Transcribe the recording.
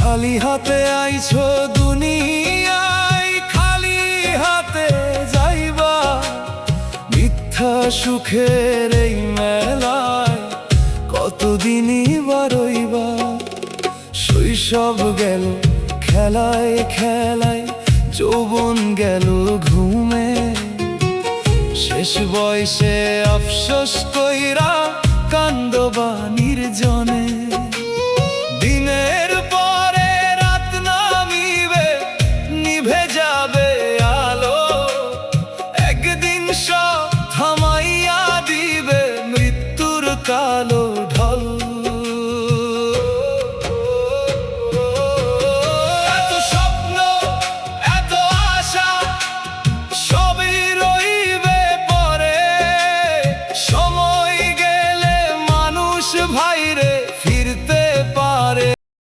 খালি হাতে আইছো দুনিয়ায়, খালি হাতে যাইবা। মিথ্যা সুখের এই মেলায় কতদিনই বারইবা। শৈশব গেল খেলায় খেলায়, যৌবন গেল ঘুমে। শেষ বয়সে আফসোস কইরা কান্দবা নির্জনে।